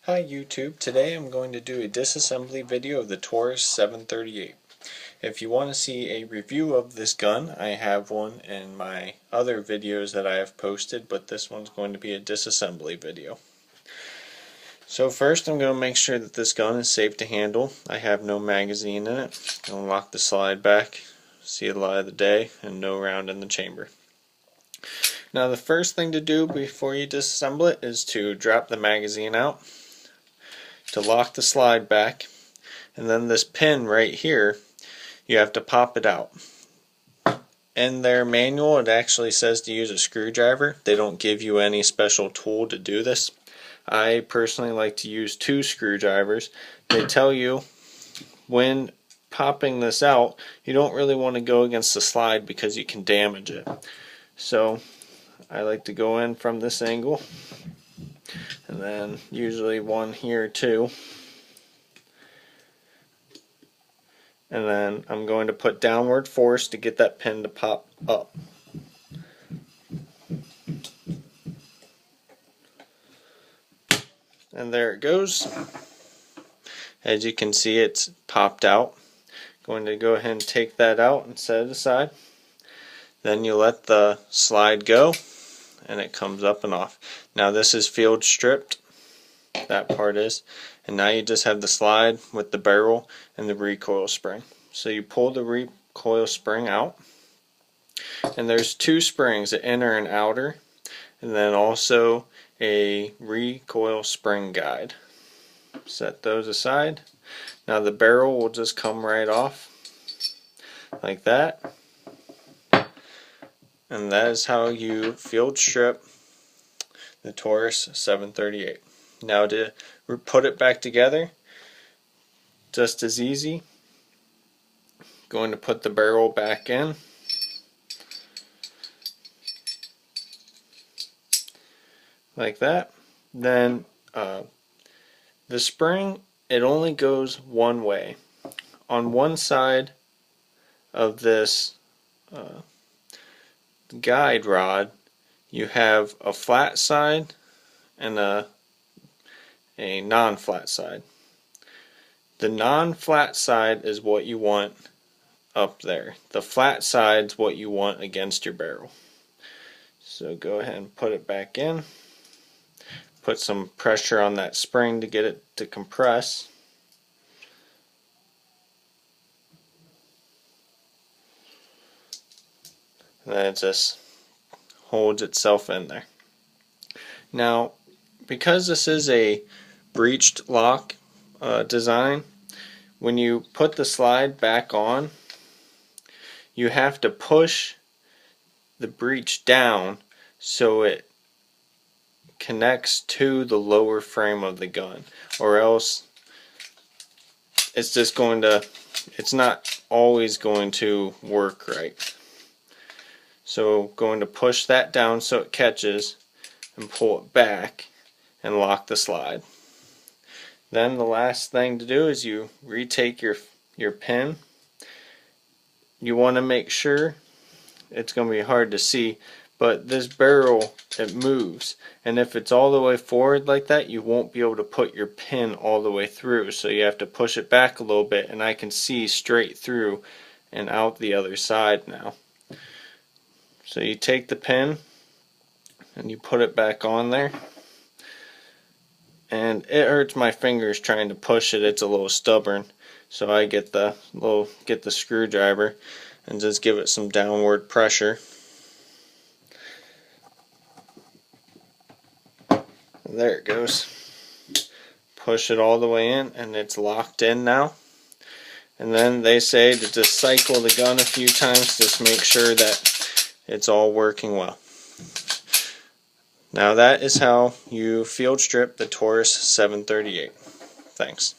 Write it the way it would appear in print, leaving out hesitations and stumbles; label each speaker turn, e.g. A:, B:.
A: Hi YouTube, today I'm going to do a disassembly video of the Taurus 738. If you want to see a review of this gun, I have one in my other videos that I have posted, but this one's going to be a disassembly video. So first I'm going to make sure that this gun is safe to handle. I have no magazine in it. I'm going to lock the slide back, see the light of the day, and no round in the chamber. Now the first thing to do before you disassemble it is to drop the magazine out, to lock the slide back, and then this pin right here, you have to pop it out. In their manual it actually says to use a screwdriver. They don't give you any special tool to do this. I personally like to use 2 screwdrivers. They tell you when popping this out you don't really want to go against the slide because you can damage it. So I like to go in from this angle, and then usually one here too, and then I'm going to put downward force to get that pin to pop up. And there it goes. As you can see, it's popped out. Going to go ahead and take that out and set it aside. Then you let the slide go and it comes up and off. Now this is field stripped, that part is, and now you just have the slide with the barrel and the recoil spring. So you pull the recoil spring out, and there's 2 springs, an inner and outer, and then also a recoil spring guide. Set those aside. Now the barrel will just come right off like that, and that is how you field strip the Taurus 738. Now to put it back together, just as easy. Going to put the barrel back in. Like that. Then the spring, it only goes one way. On one side of this guide rod you have a flat side and a non-flat side. The non-flat side is what you want up there. The flat side's what you want against your barrel. So go ahead and put it back in. Put some pressure on that spring to get it to compress. And then it just holds itself in there. Now, because this is a breeched lock design, when you put the slide back on, you have to push the breech down so it connects to the lower frame of the gun, or else it's just going to, it's not always going to work right. So going to push that down so it catches and pull it back and lock the slide. Then the last thing to do is you retake your pin. You want to make sure, it's going to be hard to see, but this barrel, it moves, and if it's all the way forward like that you won't be able to put your pin all the way through, so you have to push it back a little bit, and I can see straight through and out the other side now. So you take the pin and you put it back on there, and it hurts my fingers trying to push it, it's a little stubborn, so I get the screwdriver and just give it some downward pressure. And there it goes. Push it all the way in and it's locked in now. And then they say to just cycle the gun a few times, just make sure that it's all working well. Now that is how you field strip the Taurus 738. Thanks.